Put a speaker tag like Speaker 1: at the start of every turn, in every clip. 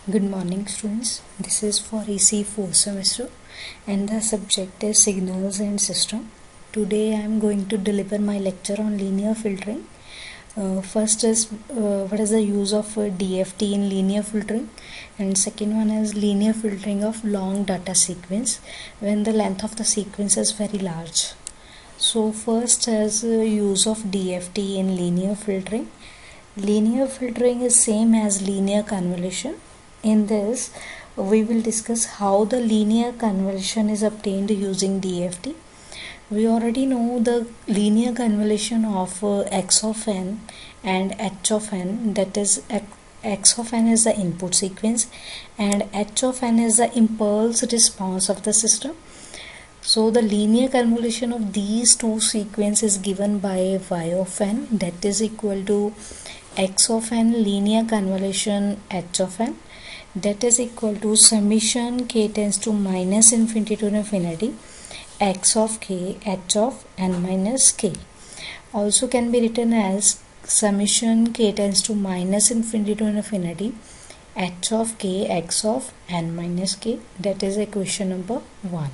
Speaker 1: Good morning, students. This is for EC 4th semester and the subject is Signals and System. Today I am going to deliver my lecture on linear filtering. First is what is the use of DFT in linear filtering, and second one is linear filtering of long data sequence when the length of the sequence is very large. So first is use of DFT in linear filtering. Linear filtering is same as linear convolution. In this, we will discuss how the linear convolution is obtained using DFT. We already know the linear convolution of x of n and h of n, that is x of n is the input sequence and h of n is the impulse response of the system. So the linear convolution of these two sequences is given by y of n, that is equal to x of n linear convolution h of n, that is equal to summation k tends to minus infinity to infinity x of k h of n minus k. Also can be written as summation k tends to minus infinity to infinity h of k x of n minus k, that is equation number 1.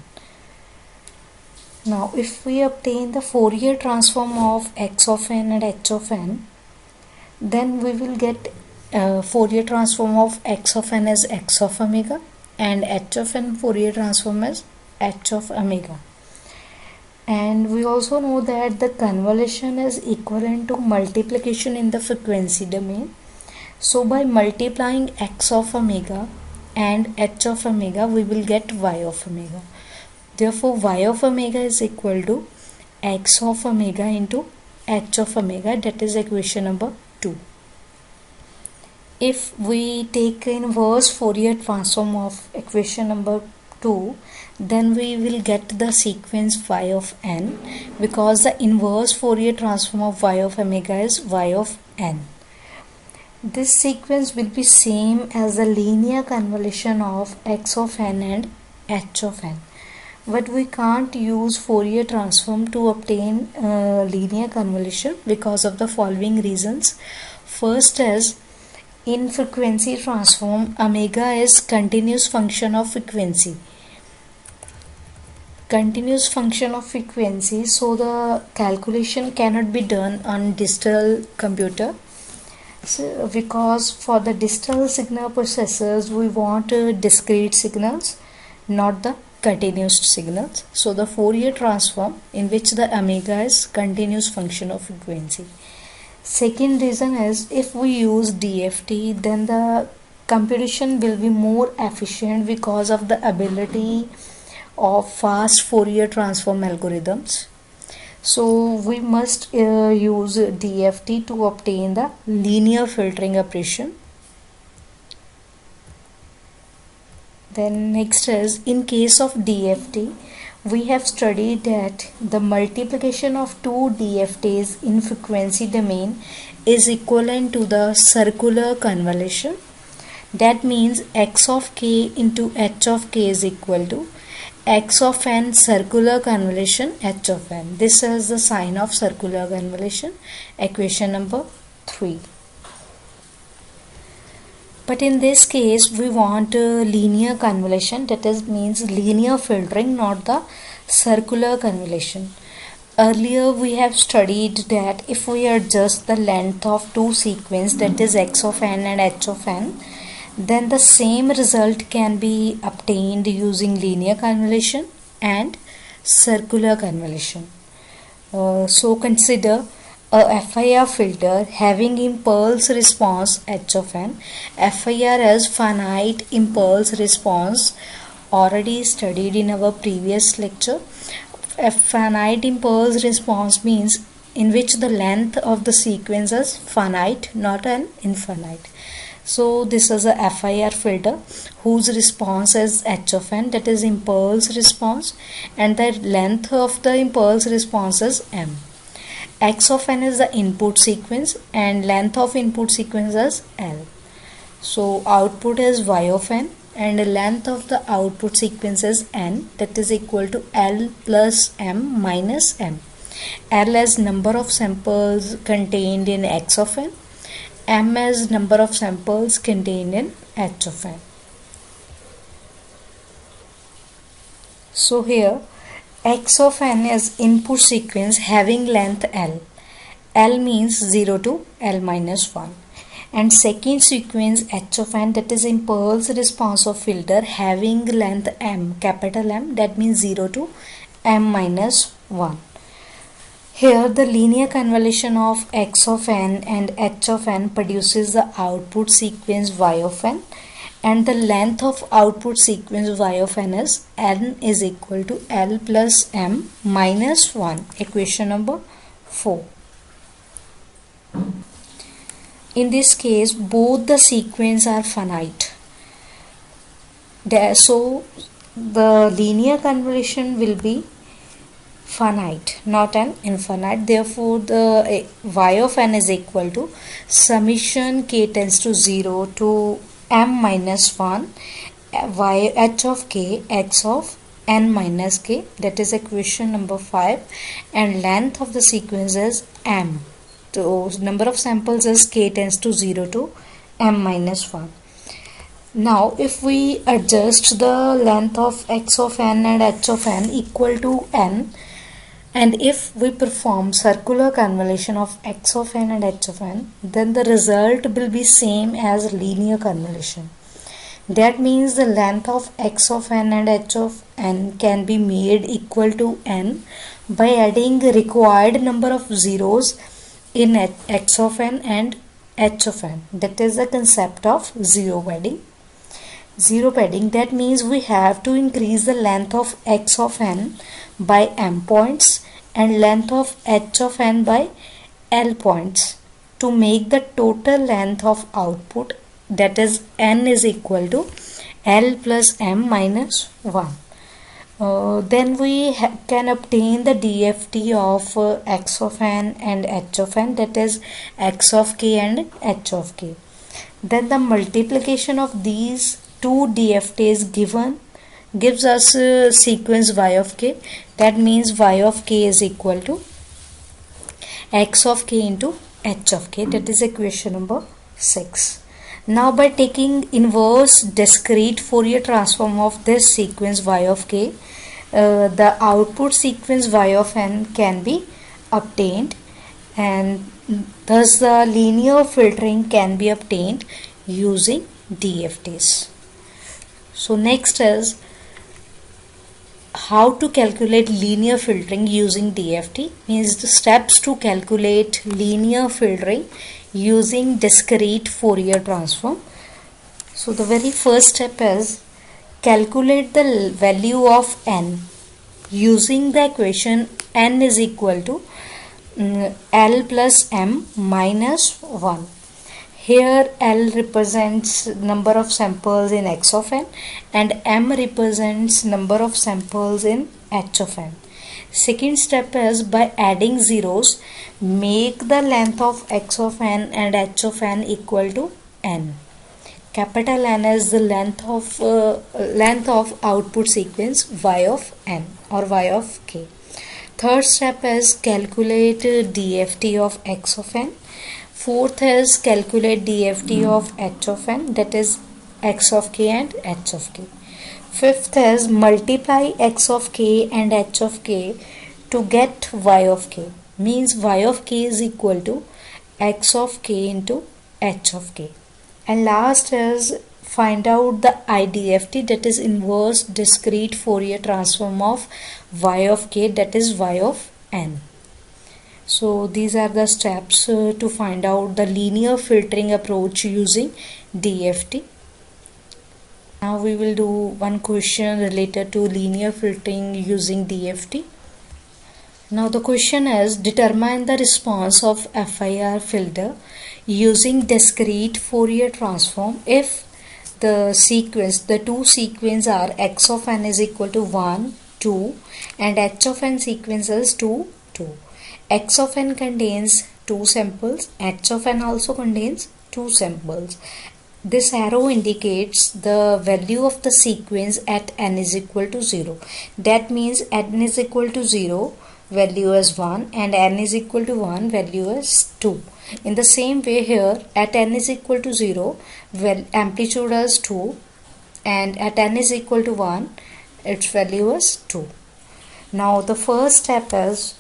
Speaker 1: Now if we obtain the Fourier transform of x of n and h of n, then we will get Fourier transform of x of n as x of omega and h of n Fourier transform as h of omega. And we also know that the convolution is equivalent to multiplication in the frequency domain. So by multiplying x of omega and h of omega, we will get y of omega. Therefore y of omega is equal to x of omega into h of omega, that is equation number 2. If we take inverse Fourier transform of equation number 2, then we will get the sequence y of n, because the inverse Fourier transform of y of omega is y of n. This sequence will be same as the linear convolution of x of n and h of n. But we can't use Fourier transform to obtain linear convolution because of the following reasons. First is, in frequency transform, omega is continuous function of frequency. Continuous function of frequency, so the calculation cannot be done on digital computer. So, because for the digital signal processors, we want discrete signals, not the continuous signals. So the Fourier transform in which the omega is continuous function of frequency. Second reason is, if we use DFT, then the computation will be more efficient because of the ability of fast Fourier transform algorithms. So we must use DFT to obtain the linear filtering operation. Then next is, in case of DFT, we have studied that the multiplication of two DFTs in frequency domain is equivalent to the circular convolution. That means x of k into h of k is equal to x of n circular convolution h of n. This is the sign of circular convolution, equation number 3. But in this case, we want linear convolution, that is means linear filtering, not the circular convolution. Earlier we have studied that if we adjust the length of two sequences, that is x of n and h of n, then the same result can be obtained using linear convolution and circular convolution. So consider a FIR filter having impulse response h of n. FIR is finite impulse response, already studied in our previous lecture. A finite impulse response means in which the length of the sequence is finite, not an infinite. So this is a FIR filter whose response is h of n, that is impulse response, and the length of the impulse response is m. X of n is the input sequence and length of input sequence is L. So output is y of n and the length of the output sequence is n, that is equal to L plus m minus m. L as number of samples contained in x of n m as number of samples contained in H of n. So here X of n is input sequence having length L. L means 0 to L minus 1. And second sequence H of n, that is impulse response of filter having length M, capital M, that means 0 to M minus 1. Here the linear convolution of X of n and H of n produces the output sequence Y of n, and the length of output sequence Y of n is n is equal to L plus M minus 1, equation number 4. In this case, both the sequences are finite. So the linear convolution will be finite, not an infinite. Therefore, the Y of n is equal to summation k tends to 0 to m minus 1 y h of k x of n minus k, that is equation number 5, and length of the sequence is m. So number of samples is k tends to 0 to m minus 1. Now if we adjust the length of x of n and h of n equal to n, and if we perform circular convolution of x of n and h of n, then the result will be same as linear convolution. That means the length of x of n and h of n can be made equal to n by adding required number of zeros in x of n and h of n. That is the concept of zero padding. Zero padding, that means we have to increase the length of x of n by m points and length of h of n by l points to make the total length of output, that is n is equal to l plus m minus 1. Then we can obtain the DFT of x of n and h of n, that is x of k and h of k. Then the multiplication of these two DFTs gives us sequence y of k. That means y of k is equal to x of k into h of k, that is equation number 6. Now by taking inverse discrete Fourier transform of this sequence y of k, the output sequence y of n can be obtained, and thus the linear filtering can be obtained using DFTs. So next is how to calculate linear filtering using DFT, means the steps to calculate linear filtering using discrete Fourier transform. So the very first step is calculate the value of n using the equation n is equal to L plus m minus 1. Here L represents number of samples in x of n and m represents number of samples in h of n. Second step is by adding zeros, make the length of x of n and h of n equal to n. Capital N is the length of output sequence y of n or y of k. Third step is calculate DFT of x of n. Fourth is calculate DFT of h of n, that is x of k and h of k. Fifth is multiply x of k and h of k to get y of k, means y of k is equal to x of k into h of k. And last is find out the IDFT, that is inverse discrete Fourier transform of y of k, that is y of n. So these are the steps to find out the linear filtering approach using DFT. Now we will do one question related to linear filtering using DFT. Now the question is, determine the response of FIR filter using discrete Fourier transform if the two sequences are x of n is equal to 1, 2 and h of n sequence is 2, 2. X of n contains 2 samples, h of n also contains 2 samples. This arrow indicates the value of the sequence at n is equal to 0. That means n is equal to 0, value as 1, and n is equal to 1, value as 2. In the same way here, at n is equal to 0, amplitude as 2, and at n is equal to 1, its value is 2. Now the first step is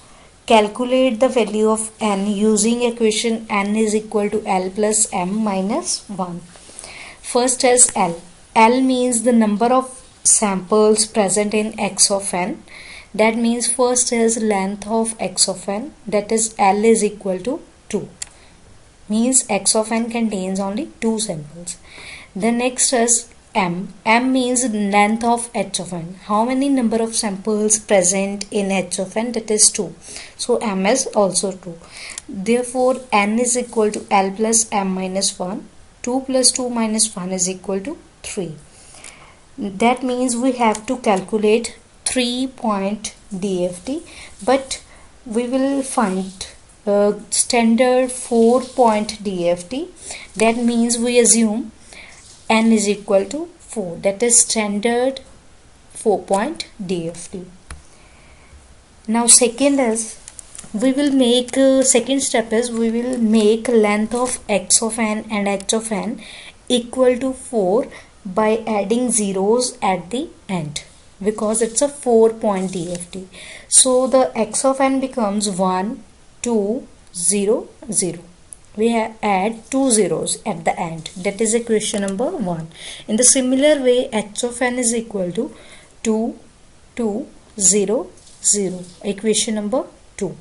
Speaker 1: calculate the value of n using equation n is equal to L plus m minus 1. First is L. L means the number of samples present in x of n. That means first is length of x of n, that is L is equal to 2. Means x of n contains only 2 samples. The next is m. M means length of h of n. How many number of samples present in h of n? That is 2. So m is also 2. Therefore n is equal to L plus m minus 1. 2 plus 2 minus 1 is equal to 3. That means we have to calculate 3-point DFT, but we will find standard 4-point DFT. That means we assume n is equal to 4. That is standard 4-point DFT. Now second is second step is we will make length of x of n and h of n equal to 4 by adding zeros at the end, because it's a 4-point DFT. So the x of n becomes 1, 2, 0, 0. We add 2 zeros at the end. That is equation number 1. In the similar way, h of n is equal to 2, 2, 0, 0. Equation number 2.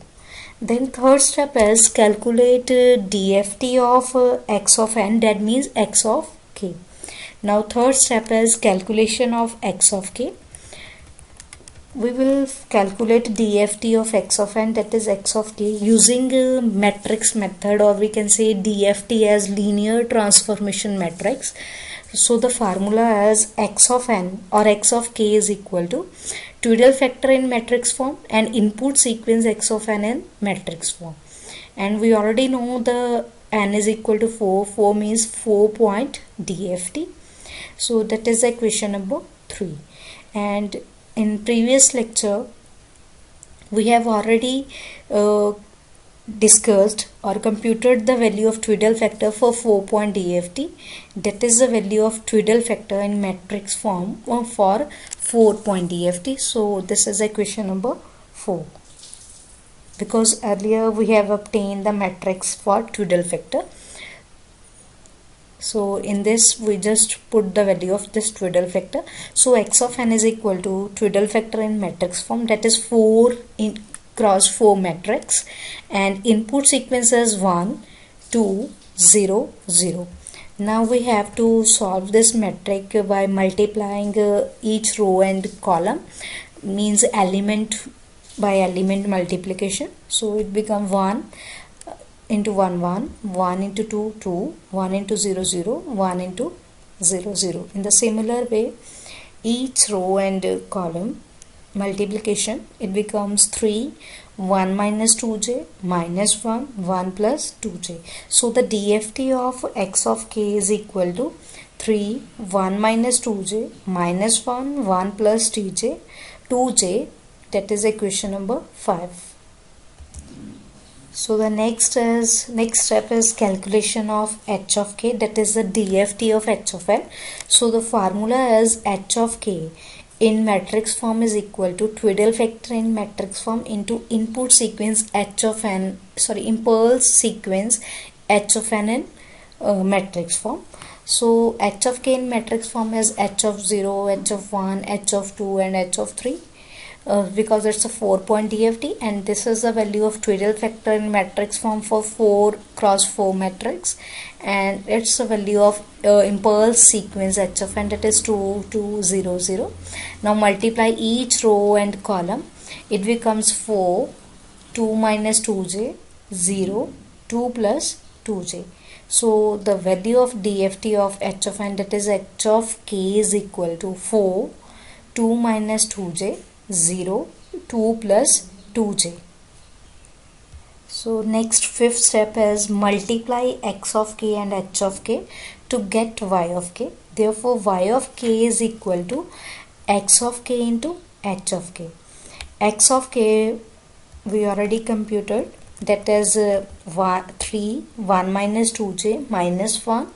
Speaker 1: Then third step is calculate DFT of x of n, that means x of k. Now third step is calculation of x of k. We will calculate DFT of x of n, that is x of k, using matrix method, or we can say DFT as linear transformation matrix. So the formula is x of n or x of k is equal to Tweedle factor in matrix form and input sequence x of n in matrix form. And we already know the n is equal to 4. 4 means 4-point DFT. So that is equation number 3. And in previous lecture we have already discussed or computed the value of Tweedle factor for 4-point DFT. That is the value of Tweedle factor in matrix form for 4-point DFT. So this is equation number 4, because earlier we have obtained the matrix for Tweedle factor. So in this we just put the value of this Tweedle factor. So x of n is equal to Tweedle factor in matrix form, that is 4 in cross 4 matrix, and input sequence is 1, 2, 0, 0. Now we have to solve this metric by multiplying each row and column, means element by element multiplication. So it becomes 1 into 1, 1, 1 into 2, 2, 1 into 0, 0, 1 into 0, 0. In the similar way, each row and column multiplication, it becomes 3, 1 minus 2j, minus 1, 1 plus 2j. So the DFT of x of k is equal to 3, 1 minus 2j, minus 1, 1 plus 2j. That is equation number 5. So the next step is calculation of h of k, that is the DFT of h of n. So the formula is h of k in matrix form is equal to Tweedle factor in matrix form into input sequence h of n, impulse sequence h of n in matrix form. So h of k in matrix form is h of 0, h of 1, h of 2 and h of 3. Because it's a 4-point DFT, and this is the value of Tweedle factor in matrix form for 4 cross 4 matrix, and it's the value of impulse sequence h of n, that is 2, 2, 0, 0. Now multiply each row and column, it becomes 4, 2 minus 2j, 0, 2 plus 2j. So the value of DFT of h of n, that is h of k, is equal to 4, 2 minus 2j, 0, 2 plus 2j. So next fifth step is multiply x of k and h of k to get y of k. Therefore y of k is equal to x of k into h of k. X of k we already computed, that is 3, 1 minus 2j minus 1,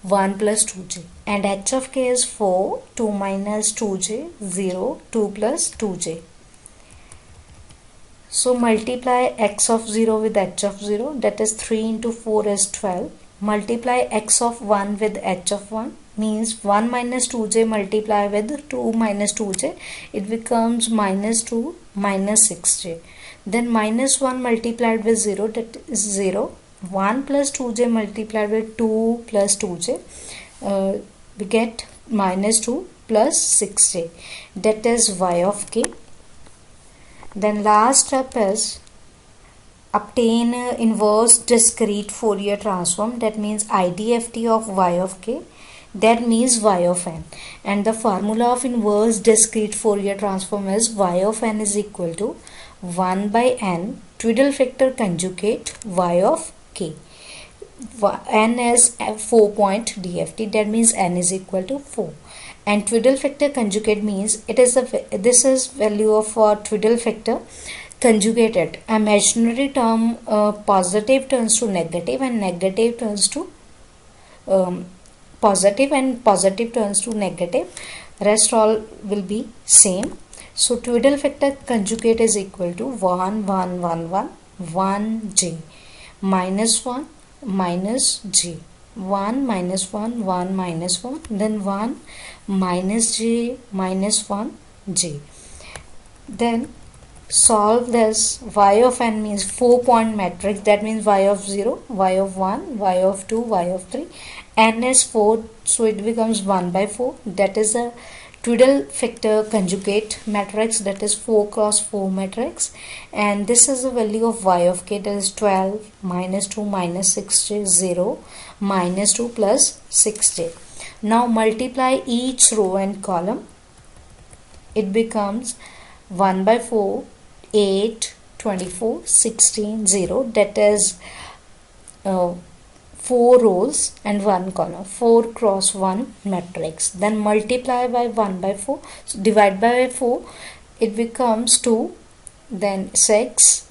Speaker 1: 1 plus 2j, and h of k is 4, 2 minus 2j, 0, 2 plus 2j. So multiply x of 0 with h of 0, that is 3 into 4 is 12. Multiply x of 1 with h of 1 means 1 minus 2j multiply with 2 minus 2j, it becomes minus 2 minus 6j. Then minus 1 multiplied with 0, that is 0. 1 plus 2j multiplied with 2 plus 2j, we get minus 2 plus 6j, that is y of k. Then last step is obtain inverse discrete Fourier transform, that means IDFT of y of k, that means y of n, and the formula of inverse discrete Fourier transform is y of n is equal to 1 by n twiddle factor conjugate y of k. N is 4 point DFT, that means n is equal to 4, and twiddle factor conjugate means it is this is value of twiddle factor conjugated. Imaginary term positive turns to negative, and negative turns to positive, and positive turns to negative. Rest all will be same. So twiddle factor conjugate is equal to 1 1 1 1 1 j minus 1 minus j, 1 minus 1 1 minus 1, then 1 minus j minus 1 j. Then solve this. Y of n means 4-point matrix, that means y of 0, y of 1, y of 2, y of 3. N is 4, so it becomes 1 by 4, that is a twiddle factor conjugate matrix, that is 4 cross 4 matrix, and this is the value of y of k, that is 12 minus 2 minus 6j, 0 minus 2 plus 6j. Now multiply each row and column, it becomes 1 by 4, 8, 24, 16, 0, that is 4 rows and 1 column, 4 cross 1 matrix. Then multiply by 1 by 4, so divide by 4, it becomes 2, then 6,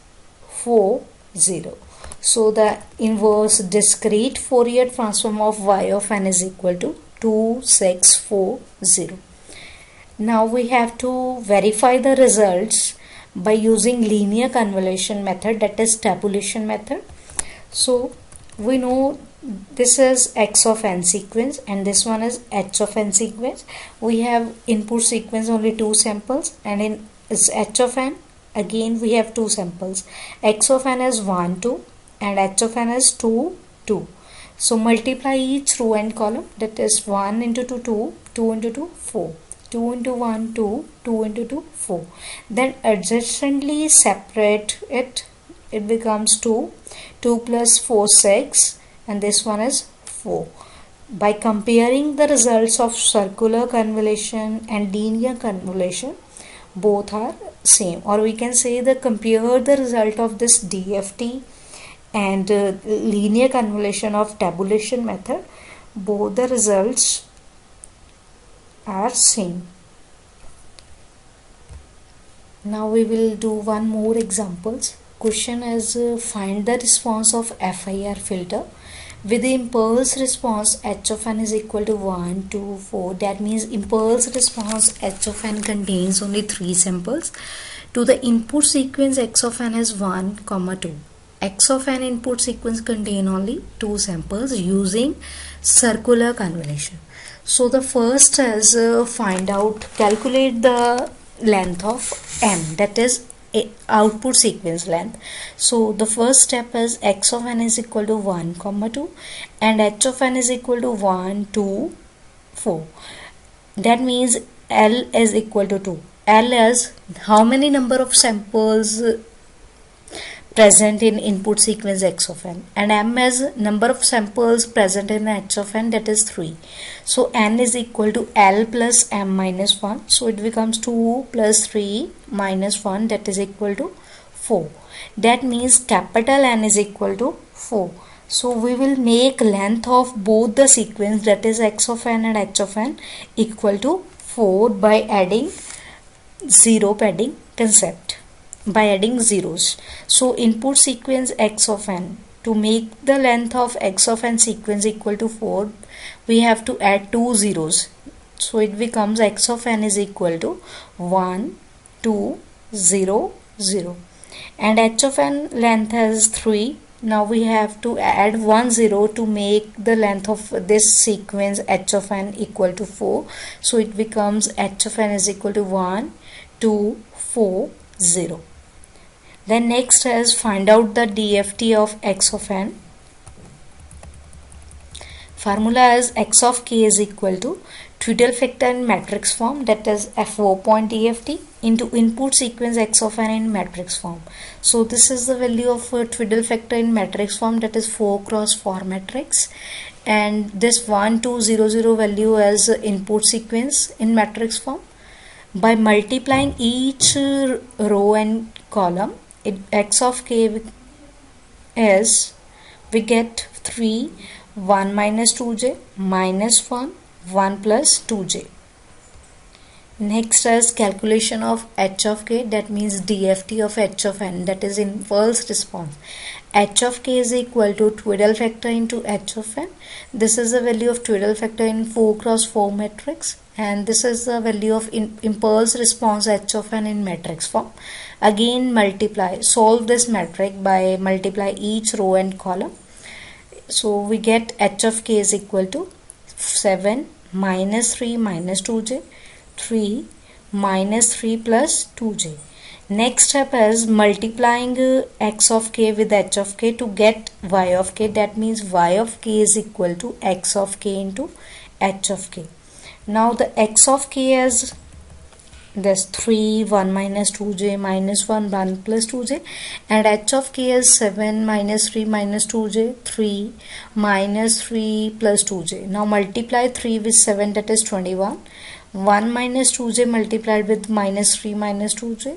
Speaker 1: 4, 0. So the inverse discrete Fourier transform of y of n is equal to 2, 6, 4, 0. Now we have to verify the results by using linear convolution method, that is tabulation method. So we know this is x of n sequence and this one is h of n sequence. We have input sequence only 2 samples, and in h of n again we have 2 samples. X of n is 1 2 and h of n is 2 2. So multiply each row and column, that is 1 into 2 2, 2 into 2 4, 2 into 1 2, 2 into 2 4. Then adjacently separate it, it becomes 2, 2 plus 4 6, and this one is 4. By comparing the results of circular convolution and linear convolution, both are same, or we can say that compare the result of this DFT and linear convolution of tabulation method, both the results are same. Now we will do one more examples. Question is find the response of FIR filter with the impulse response h of n is equal to 1 2 4. That means impulse response h of n contains only 3 samples. To the input sequence x of n is 1 comma 2. X of n input sequence contain only 2 samples using circular convolution. So the first is calculate the length of m, that is output sequence length. So the first step is x of n is equal to 1 comma 2 and h of n is equal to 1 2 4. That means L is equal to 2. L is how many number of samples present in input sequence x of n, and m is number of samples present in h of n, that is 3. So n is equal to L plus m minus 1, so it becomes 2 plus 3 minus 1, that is equal to 4. That means capital N is equal to 4. So we will make length of both the sequence, that is x of n and h of n, equal to 4 by adding zero padding concept. by adding zeros. So input sequence x of n. To make the length of x of n sequence equal to 4, we have to add 2 zeros. So it becomes x of n is equal to 1, 2, 0, 0. And h of n length has 3. Now we have to add 1 0 to make the length of this sequence h of n equal to 4. So it becomes h of n is equal to 1, 2, 4, 0. Then next is find out the DFT of x of n. Formula is x of k is equal to Twiddle factor in matrix form, that is f4 point DFT, into input sequence x of n in matrix form. So this is the value of Twiddle factor in matrix form, that is 4 cross 4 matrix, and this 1 2 0 0 value as input sequence in matrix form. By multiplying each row and column, x of k is, we get 3, 1 minus 2j, minus 1, 1 plus 2j. Next is calculation of h of k, that means DFT of h of n, that is inverse response. H of k is equal to Twiddle factor into h of n. This is the value of Twiddle factor in 4 cross 4 matrix, and this is the value of impulse response h of n in matrix form. Again multiply, solve this matrix by multiply each row and column. So we get h of k is equal to 7 minus 3 minus 2j, 3 minus 3 plus 2j. Next step is multiplying x of k with h of k to get y of k. That means y of k is equal to x of k into h of k. Now the x of k is this 3, 1 minus 2j, minus 1, 1 plus 2j, and h of k is 7 minus 3 minus 2j, 3 minus 3 plus 2j. Now multiply 3 with 7, that is 21. 1 minus 2j multiplied with minus 3 minus 2j,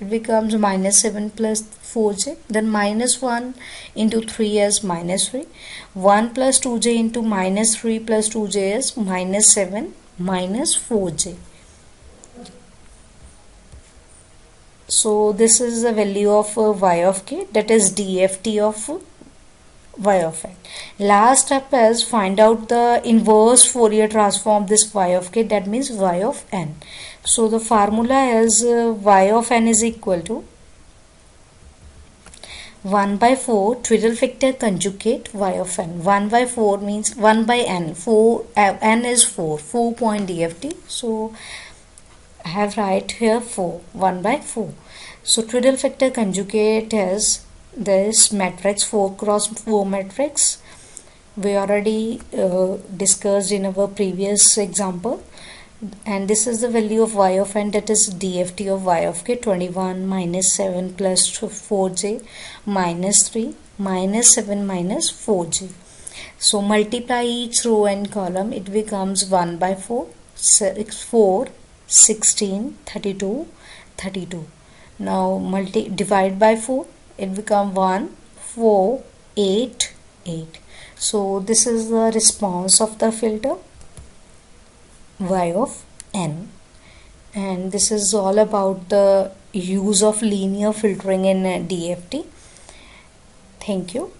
Speaker 1: it becomes minus 7 plus 4j. Then minus 1 into 3 is minus 3. 1 plus 2j into minus 3 plus 2j is minus 7 minus 4j. So this is the value of y of k, that is DFT of y of n. Last step is find out the inverse Fourier transform this y of k, that means y of n. So the formula is y of n is equal to 1 by 4 Twiddle factor conjugate y of n. 1 by 4 means 1 by n. 4 n is 4 point DFT. So I have write here 4, 1 by 4. So Twiddle factor conjugate is this matrix 4 cross 4 matrix. We already discussed in our previous example, and this is the value of y of n, that is DFT of y of k, 21 minus 7 plus 4j minus 3 minus 7 minus 4j. So multiply each row and column, it becomes 1 by 4, 4, 16, 32, 32. Now divide by 4, it becomes 1, 4, 8, 8. So this is the response of the filter y of n, and this is all about the use of linear filtering in DFT. Thank you.